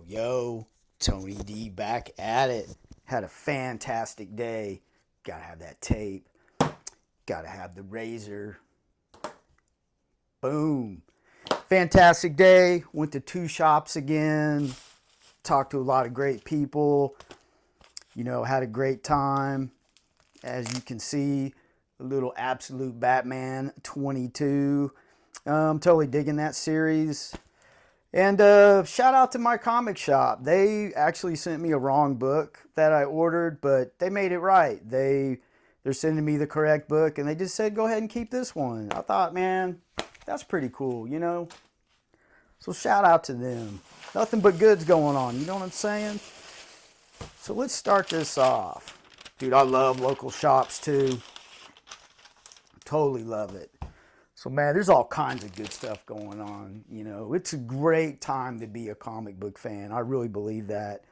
Yo, Tony D back at it. Had a fantastic day. Gotta have that tape. Gotta have the razor. Boom. Fantastic day. Went to 2 shops again. Talked to a lot of great people. Had a great time. As you can see, a little Absolute Batman 22. Totally digging that series. And shout out to my comic shop. They actually sent me a wrong book that I ordered, but they made it right. They're sending me the correct book, and they just said, go ahead and keep this one. I thought, man, that's pretty cool, So shout out to them. Nothing but goods going on, you know what I'm saying? So let's start this off. Dude, I love local shops too. Totally love it. So, man, there's all kinds of good stuff going on. It's a great time to be a comic book fan. I really believe that.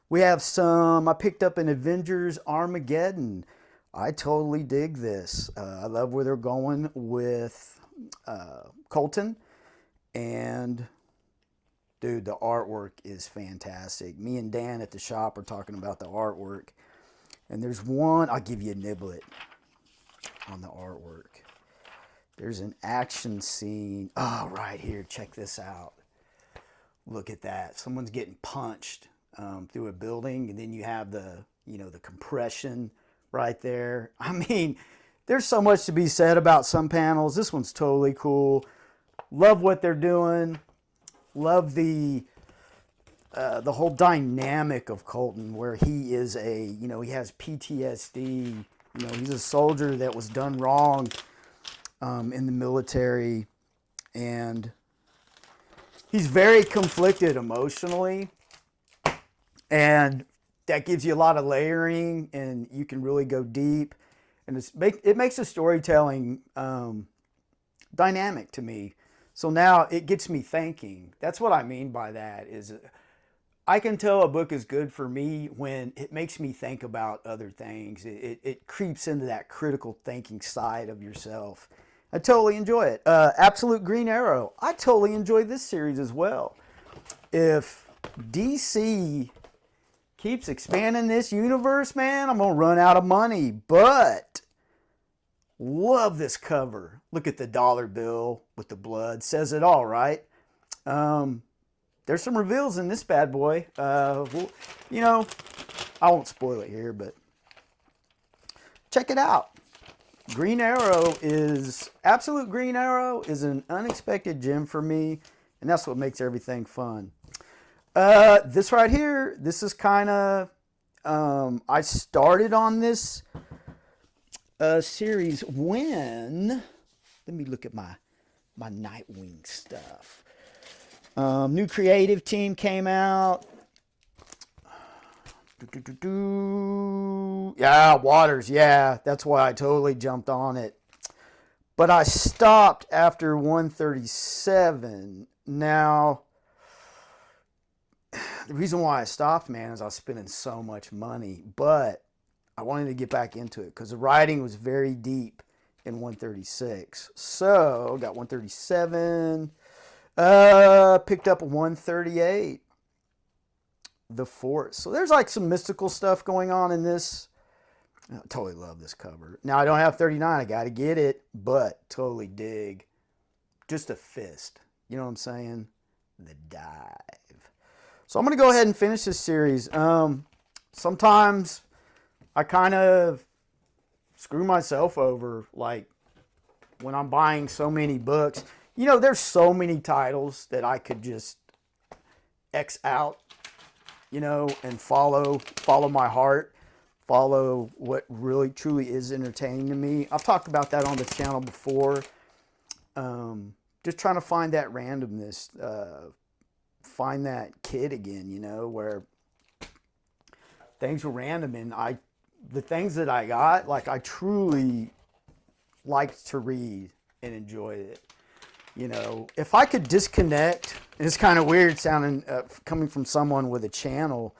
We have I picked up an Avengers Armageddon. I totally dig this. I love where they're going with Colton. And, dude, the artwork is fantastic. Me and Dan at the shop are talking about the artwork. And there's one, I'll give you a niblet on the artwork. There's an action scene. Oh, right here. Check this out. Look at that. Someone's getting punched through a building, and then you have the compression right there. I mean, there's so much to be said about some panels. This one's totally cool. Love what they're doing. Love the whole dynamic of Colton, where he is he has PTSD. He's a soldier that was done wrong in the military, and he's very conflicted emotionally, and that gives you a lot of layering, and you can really go deep, and it makes the storytelling dynamic to me. So now it gets me thinking. That's what I mean by that, is I can tell a book is good for me when it makes me think about other things. It creeps into that critical thinking side of yourself. I totally enjoy it. Absolute Green Arrow. I totally enjoy this series as well. If DC keeps expanding this universe, man, I'm going to run out of money. But love this cover. Look at the dollar bill with the blood. Says it all, right? There's some reveals in this bad boy. I won't spoil it here, but check it out. Absolute Green Arrow is an unexpected gem for me, and that's what makes everything fun. This right here, this is kind of, I started on this series when, let me look at my Nightwing stuff. New creative team came out. Yeah, Waters. Yeah, that's why I totally jumped on it. But I stopped after 137. Now, the reason why I stopped, man, is I was spending so much money. But I wanted to get back into it because the writing was very deep in 136. So, got 137. Picked up 138. The Force. So there's like some mystical stuff going on in this. I totally love this cover. Now I don't have 39. I got to get it, but totally dig. Just a fist. You know what I'm saying? The dive. So I'm going to go ahead and finish this series. Sometimes I kind of screw myself over, like when I'm buying so many books. There's so many titles that I could just X out, and follow my heart, follow what really truly is entertaining to me. I've talked about that on the channel before. Just trying to find that randomness, find that kid again, where things were random, and the things that I got, like I truly liked to read and enjoyed it. If I could disconnect, and it's kind of weird sounding coming from someone with a channel,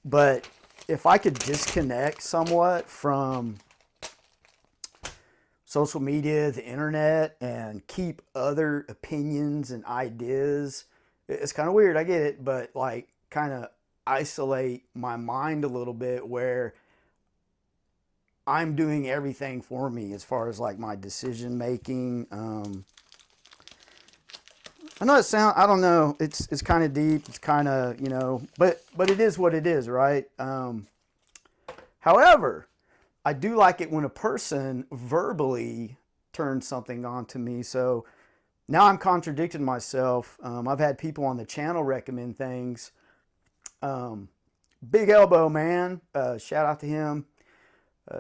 but if I could disconnect somewhat from social media, the internet, and keep other opinions and ideas, it's kind of weird, I get it, but like kind of isolate my mind a little bit, where I'm doing everything for me as far as like my decision making. I know I don't know, it's kind of deep, it's kind of, you know, but it is what it is, right? However, I do like it when a person verbally turns something on to me. So now I'm contradicting myself. I've had people on the channel recommend things. Big Elbow Man, shout out to him.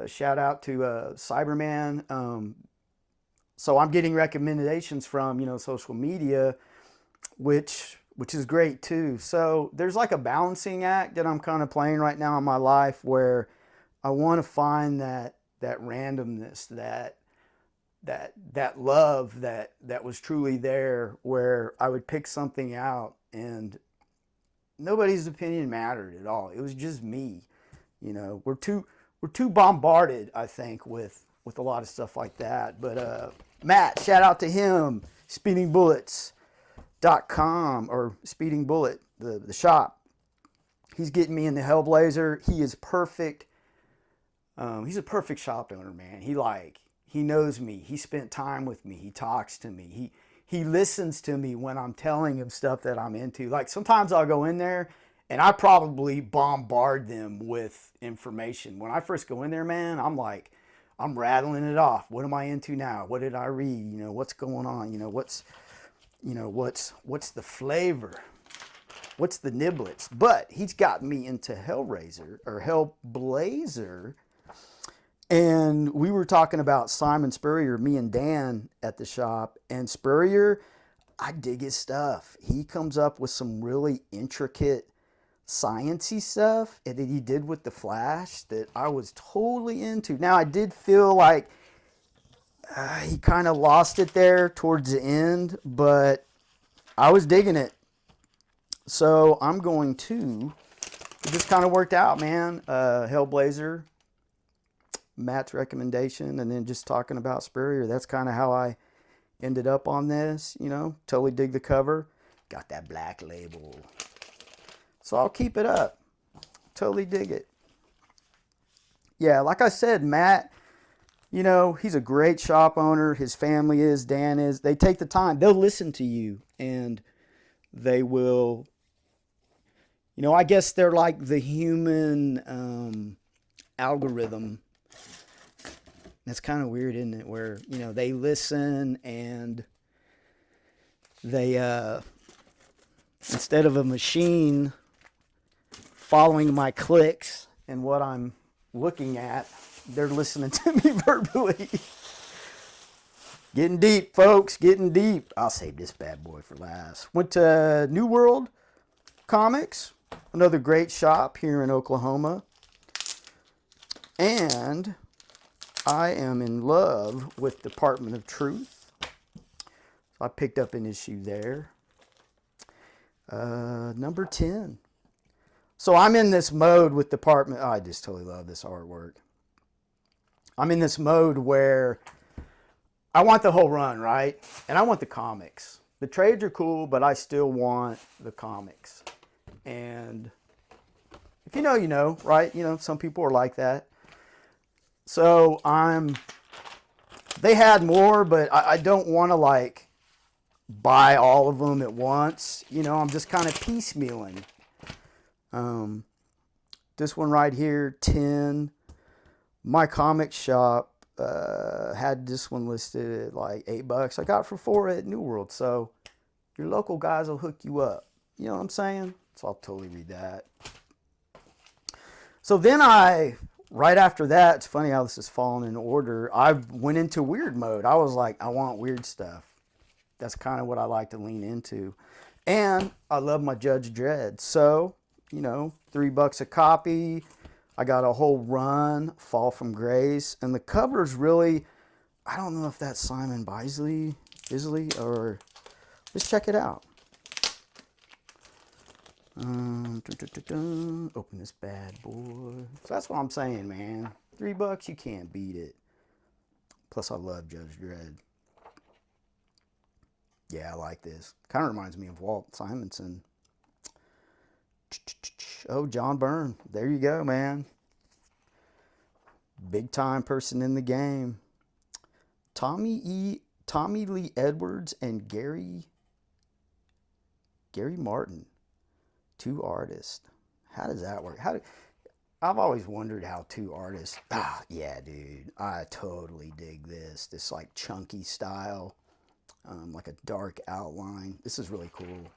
Shout out to Cyberman. So I'm getting recommendations from, you know, social media, which is great too. So there's like a balancing act that I'm kind of playing right now in my life, where I want to find that randomness, that love that was truly there, where I would pick something out and nobody's opinion mattered at all. It was just me. You know, we're too bombarded, I think, with a lot of stuff like that. But Matt, shout out to him, speedingbullets.com, or Speeding Bullet, the shop. He's getting me in the Hellblazer. He is perfect. He's a perfect shop owner, man. He knows me. He spent time with me. He talks to me. He listens to me when I'm telling him stuff that I'm into. Like sometimes I'll go in there and I probably bombard them with information. When I first go in there, man, I'm rattling it off. What am I into now? What did I read? You know, what's going on? You know, what's the flavor? What's the niblets? But he's got me into Hellblazer. And we were talking about Simon Spurrier, me and Dan at the shop. And Spurrier, I dig his stuff. He comes up with some really intricate science-y stuff that he did with the Flash that I was totally into. Now, I did feel like he kind of lost it there towards the end, but I was digging it. So I'm going to, it just kind of worked out, man. Hellblazer, Matt's recommendation, and then just talking about Spurrier. That's kind of how I ended up on this, you know. Totally dig the cover. Got that black label. So I'll keep it up. Totally dig it. Yeah, like I said, Matt, you know, he's a great shop owner. His family is, Dan is. They take the time. They'll listen to you, and they will, you know, I guess they're like the human algorithm. That's kind of weird, isn't it? Where, you know, they listen and they, instead of a machine following my clicks and what I'm looking at, they're listening to me verbally. Getting deep, folks, getting deep. I'll save this bad boy for last. Went to New World Comics, another great shop here in Oklahoma. And I am in love with Department of Truth. So I picked up an issue there. Number 10. So I'm in this mode with Department. Oh, I just totally love this artwork. I'm in this mode where I want the whole run, right? And I want the comics. The trades are cool, but I still want the comics. And if you know, you know, right? You know, some people are like that. So they had more, but I don't want to like buy all of them at once. You know, I'm just kind of piecemealing. This one right here, 10. My comic shop had this one listed at like $8. I got it for $4 at New World. So your local guys will hook you up. You know what I'm saying? So I'll totally read that. So then right after that, it's funny how this is falling in order. I went into weird mode. I was like, I want weird stuff. That's kind of what I like to lean into. And I love my Judge Dredd. So, you know, $3 a copy. I got a whole run, Fall from Grace. And the cover's really, I don't know if that's Simon Bisley, or let's check it out. Open this bad boy. So that's what I'm saying, man. $3, you can't beat it. Plus, I love Judge Dredd. Yeah, I like this. Kind of reminds me of Walt Simonson. Oh, John Byrne. There you go, man. Big time person in the game. Tommy Lee Edwards and Gary Martin. 2 artists. How does that work? I've always wondered how 2 artists. Yeah, dude. I totally dig this. This like chunky style. Like a dark outline. This is really cool.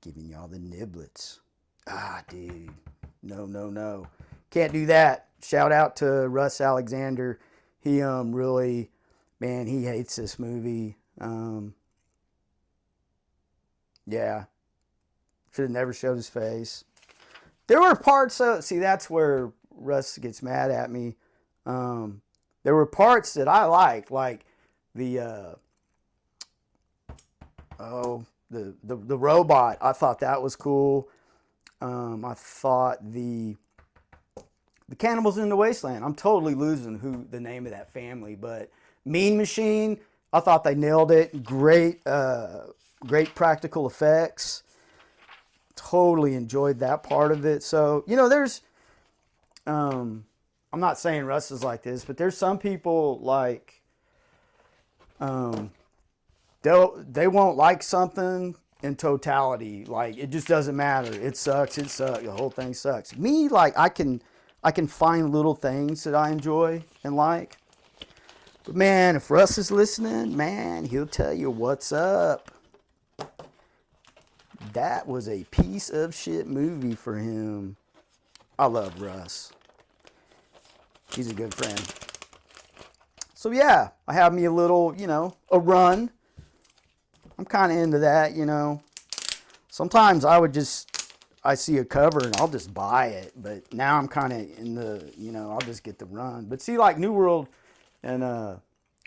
Giving y'all the niblets. Dude. No. Can't do that. Shout out to Russ Alexander. He really, man, he hates this movie. Yeah. Should have never showed his face. There were parts of, see, that's where Russ gets mad at me. There were parts that I liked, like the robot. I thought that was cool. I thought the Cannibals in the Wasteland. I'm totally losing the name of that family, but Mean Machine. I thought they nailed it. Great practical effects. Totally enjoyed that part of it. So, there's, I'm not saying Russ is like this, but there's some people like, they won't like something in totality. Like, it just doesn't matter. It sucks. The whole thing sucks. Me, like, I can find little things that I enjoy and like. But man, if Russ is listening, man, he'll tell you what's up. That was a piece of shit movie for him. I love Russ. He's a good friend. So yeah, I have me a little, a run. I'm kind of into that, Sometimes I see a cover and I'll just buy it. But now I'm kind of in the, I'll just get the run. But see, like New World and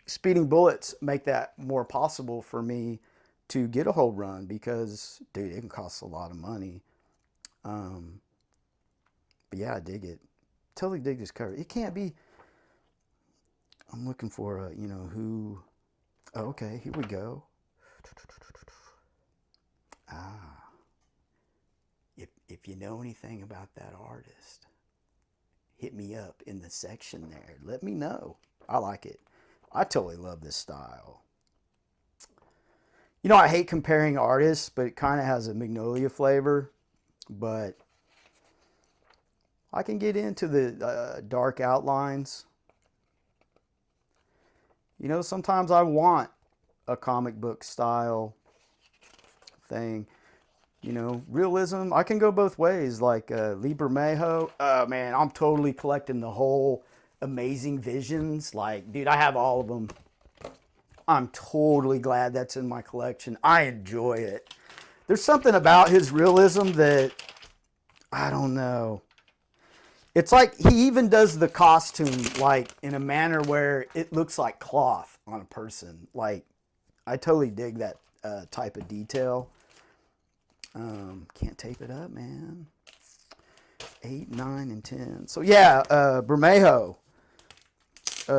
Speeding Bullets make that more possible for me to get a whole run because, dude, it can cost a lot of money. But yeah, I dig it. Totally dig this cover. It can't be. I'm looking for who. Oh, okay, here we go. If you know anything about that artist, hit me up in the section there. Let me know. I like it. I totally love this style. I hate comparing artists, but it kind of has a Magnolia flavor. But I can get into the dark outlines. Sometimes I want a comic book style thing. Realism. I can go both ways. Like Lee Bermejo. Man, I'm totally collecting the whole Amazing Visions. Like, dude, I have all of them. I'm totally glad that's in my collection. I enjoy it. There's something about his realism that, I don't know. It's like he even does the costume like in a manner where it looks like cloth on a person. Like, I totally dig that type of detail. Can't tape it up, man. 8, 9, and 10. So yeah, Bermejo.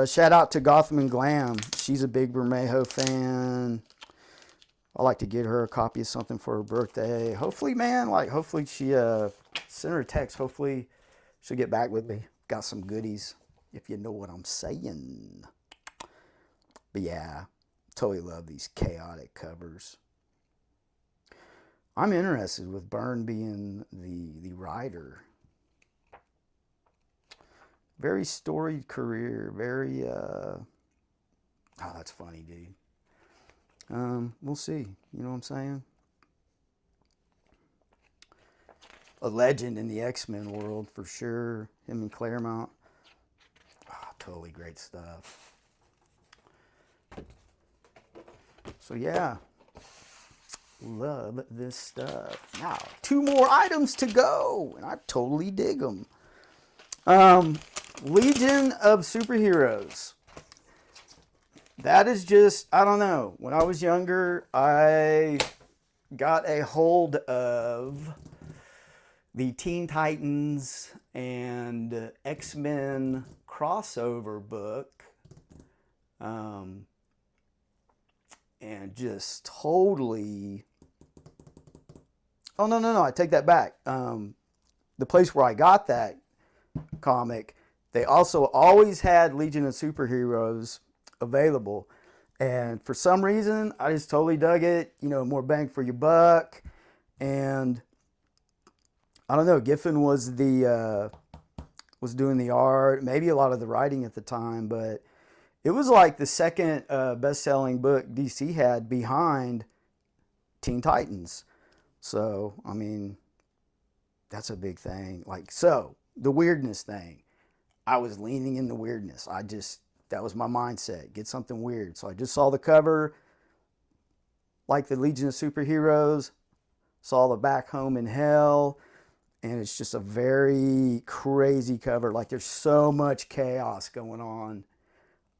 Shout out to Gotham and Glam. She's a big Bermejo fan. I like to get her a copy of something for her birthday. Hopefully, man, hopefully she sent her a text. Hopefully she'll get back with me. Got some goodies, if you know what I'm saying. But yeah, totally love these chaotic covers. I'm interested with Byrne being the writer. Very storied career. Very, that's funny, dude. We'll see. You know what I'm saying? A legend in the X-Men world, for sure. Him and Claremont. Totally great stuff. So, yeah. Love this stuff. Now, 2 more items to go. And I totally dig them. Legion of Superheroes. That is just, I don't know. When I was younger, I got a hold of the Teen Titans and X-Men crossover book. And just totally Oh, no, I take that back. The place where I got that comic, they also always had Legion of Superheroes available. And for some reason, I just totally dug it. You know, more bang for your buck. And I don't know, Giffen was was doing the art, maybe a lot of the writing at the time, but it was like the second best-selling book DC had behind Teen Titans. So, I mean, that's a big thing. Like, so, the weirdness thing. I was leaning in the weirdness. That was my mindset. Get something weird. So I just saw the cover, like the Legion of Superheroes, saw the Back Home in Hell, and it's just a very crazy cover. Like, there's so much chaos going on.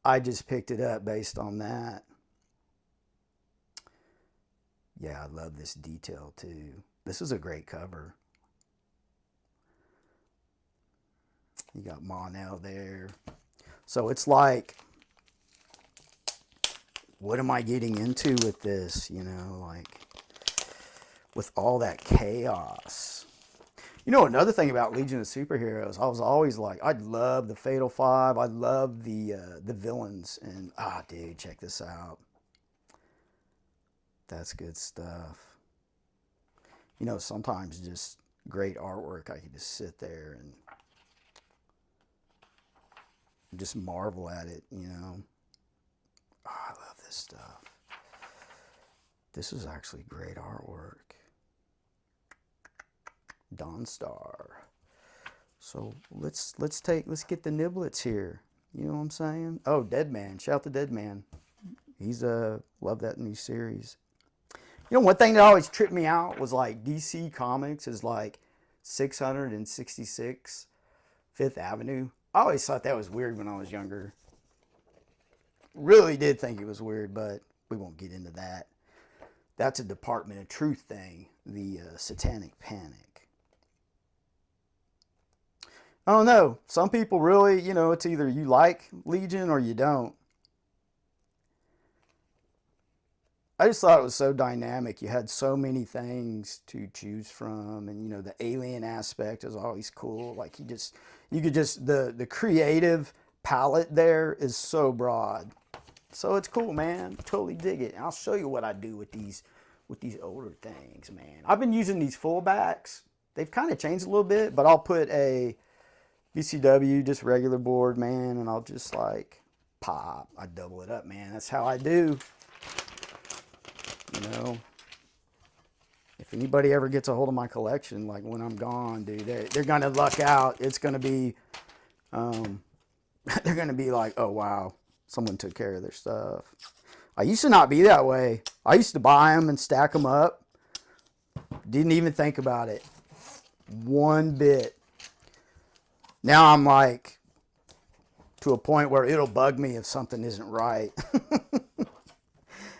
I just picked it up based on that. Yeah, I love this detail too. This is a great cover. You got Mon-El there. So it's like, what am I getting into with this? You know, like, with all that chaos. You know, another thing about Legion of Superheroes, I was always like, I'd love the Fatal Five. I love the villains. And, dude, check this out. That's good stuff. You know, sometimes just great artwork, I can just sit there and just marvel at it, you know. Oh, I love this stuff. This is actually great artwork. Dawnstar. So let's get the niblets here. You know what I'm saying? Oh, Deadman. Shout out to Deadman. He's love that new series. You know, one thing that always tripped me out was like DC Comics is like 666 Fifth Avenue. I always thought that was weird when I was younger. Really did think it was weird, but we won't get into that. That's a Department of Truth thing, the Satanic Panic. I don't know. Some people really, you know, it's either you like Legion or you don't. I just thought it was so dynamic. You had so many things to choose from, and you know, the alien aspect is always cool. Like you could just the creative palette there is so broad. So it's cool, man. Totally dig it. And I'll show you what I do with these older things, man. I've been using these fullbacks. They've kind of changed a little bit, but I'll put a VCW, just regular board, man, and I'll just like pop. I double it up, man. That's how I do. You know, if anybody ever gets a hold of my collection, like when I'm gone, dude, they're gonna luck out. It's gonna be, they're gonna be like, oh wow, someone took care of their stuff. I used to not be that way. I used to buy them and stack them up. Didn't even think about it one bit. Now I'm like to a point where it'll bug me if something isn't right.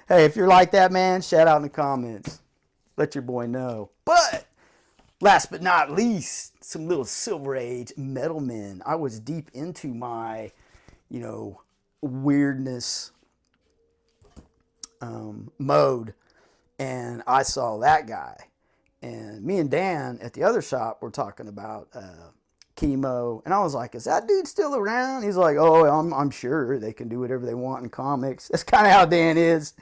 Hey, if you're like that, man, shout out in the comments. Let your boy know. But last but not least, some little Silver Age Metal Men. I was deep into my, you know, weirdness mode, and I saw that guy. And me and Dan at the other shop were talking about Chemo, and I was like, is that dude still around? He's like, oh, I'm sure they can do whatever they want in comics. That's kind of how Dan is.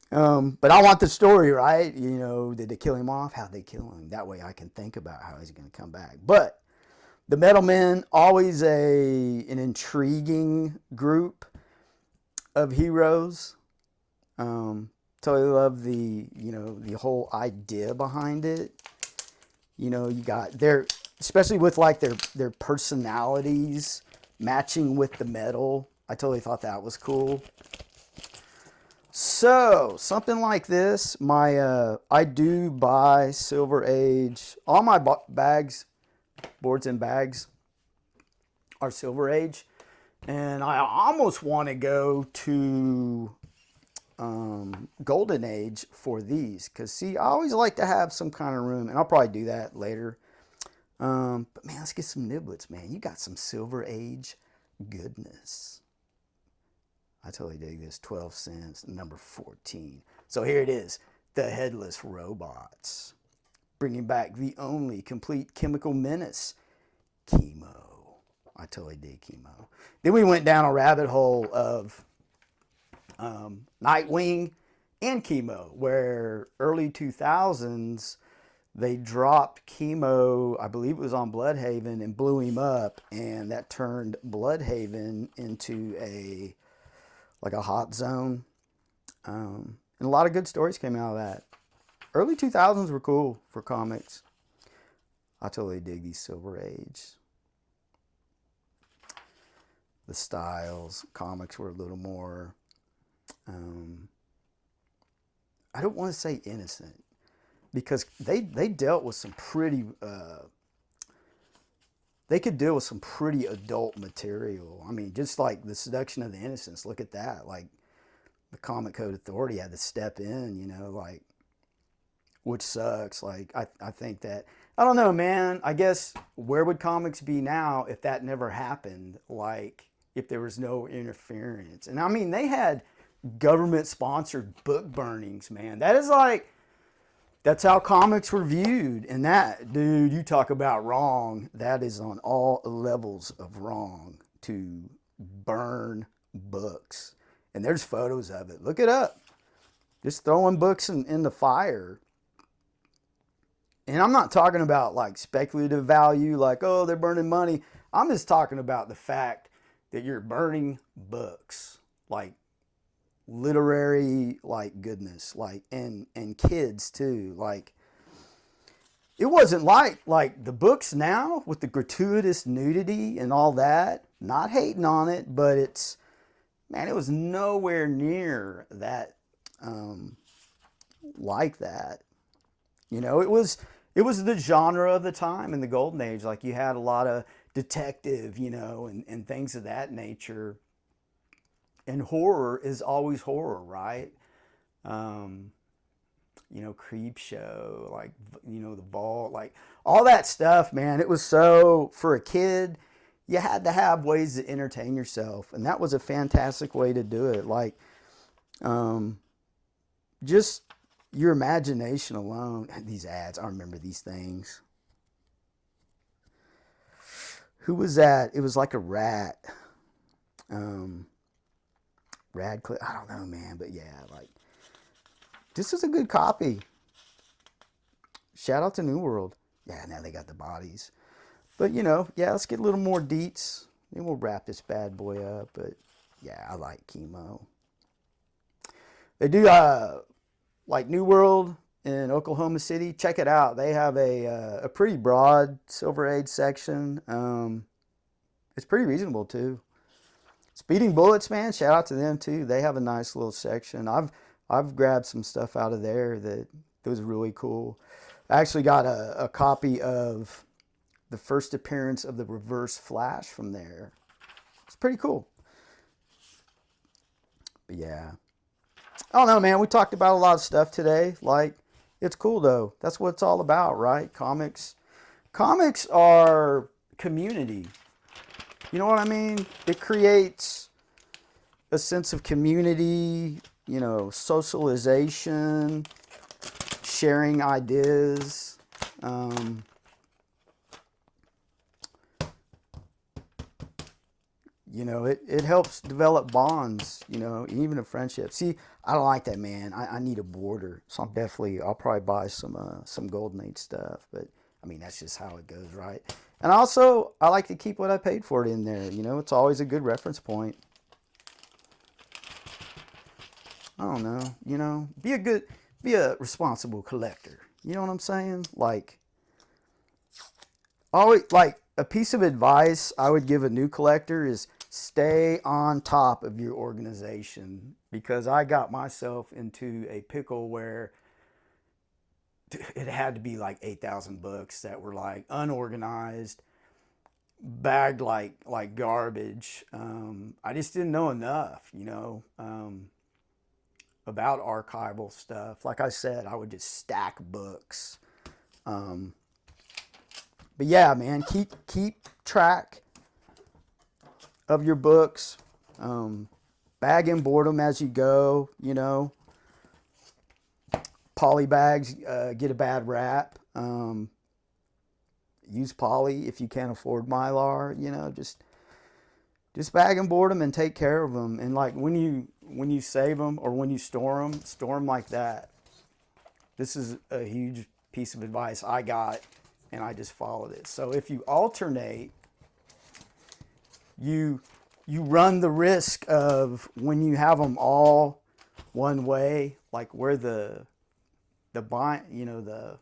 But I want the story, right? You know, did they kill him off? How'd they kill him? That way I can think about how he's going to come back. But the Metal Men, always an intriguing group of heroes. Totally love the whole idea behind it. You know, you got especially with like their personalities matching with the metal. I totally thought that was cool. So something like this, I do buy Silver Age. All my boards and bags are Silver Age, and I almost want to go to Golden Age for these, because see, I always like to have some kind of room, and I'll probably do that later. But man, let's get some niblets, man. You got some Silver Age goodness. I totally dig this. 12 cents, number 14. So here it is, the Headless Robots. bringing back the only complete chemical menace, chemo. I totally dig chemo. Then we went down a rabbit hole of Nightwing and chemo, where early 2000s they dropped chemo, I believe it was on Bloodhaven, and blew him up, and that turned Bloodhaven into a hot zone. And a lot of good stories came out of that. Early 2000s were cool for comics. I totally dig these Silver Age. The styles, comics were a little more, I don't want to say innocent, because they dealt with some pretty, they could deal with some pretty adult material. I mean, just like the Seduction of the Innocents, look at that. Like, the Comic Code Authority had to step in, you know, like, which sucks. Like, I think that, I don't know, man. I guess, where would comics be now if that never happened? Like, if there was no interference. And I mean, they had government-sponsored book burnings, man. That is like, that's how comics were viewed. And that, dude, you talk about wrong. That is on all levels of wrong, to burn books. And there's photos of it. Look it up. Just throwing books in the fire. And I'm not talking about like speculative value, like, oh, they're burning money. I'm just talking about the fact that you're burning books, like literary, like goodness, like, and kids too. Like, it wasn't like the books now with the gratuitous nudity and all that, not hating on it, but it's, man, it was nowhere near that, like that. You know, it was the genre of the time in the golden age. Like, you had a lot of detective, you know, and things of that nature. And horror is always horror, right? You know, Creepshow, like, you know, The Vault, like, all that stuff, man. It was so, for a kid, you had to have ways to entertain yourself. And that was a fantastic way to do it. Like, just your imagination alone. These ads, I remember these things. Who was that? It was like a rat. Radcliffe, I don't know, man, but yeah, like, this is a good copy. Shout out to New World. Yeah, now they got the bodies. But, you know, yeah, let's get a little more deets. Then we'll wrap this bad boy up. But, yeah, I like chemo. They do, like, New World in Oklahoma City. Check it out. They have a pretty broad Silver Age section. It's pretty reasonable, too. Speeding Bullets, man, shout out to them, too. They have a nice little section. I've grabbed some stuff out of there that was really cool. I actually got a copy of the first appearance of the Reverse Flash from there. It's pretty cool. But yeah. I don't know, man. We talked about a lot of stuff today. Like, it's cool, though. That's what it's all about, right? Comics are community. You know what I mean? It creates a sense of community, you know, socialization, sharing ideas. You know, it helps develop bonds, you know, even a friendship. See, I don't like that, man. I need a border. So I'll probably buy some Golden Age stuff. But, I mean, that's just how it goes, right? And also, I like to keep what I paid for it in there. You know, it's always a good reference point. I don't know, you know, be a responsible collector. You know what I'm saying? Like, always, like, a piece of advice I would give a new collector is stay on top of your organization, because I got myself into a pickle where it had to be like 8,000 books that were like unorganized, bagged like garbage. I just didn't know enough, you know, about archival stuff. Like I said, I would just stack books. But yeah, man, keep track of your books. Bag and board them as you go, you know. Poly bags get a bad rap. Use poly if you can't afford Mylar. You know, just bag and board them and take care of them. And like when you save them or when you store them like that. This is a huge piece of advice I got, and I just followed it. So if you alternate, you run the risk of when you have them all one way, like where the bind, you know,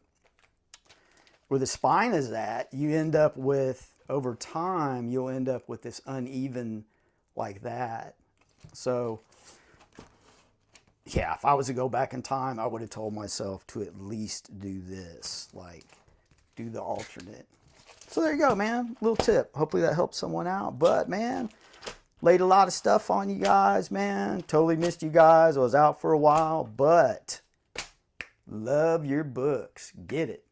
where the spine is at, you end up with, over time, you'll end up with this uneven like that. So yeah, if I was to go back in time, I would have told myself to at least do this, like do the alternate. So there you go, man. Little tip. Hopefully that helps someone out. But man, laid a lot of stuff on you guys, man. Totally missed you guys. I was out for a while, but love your books. Get it.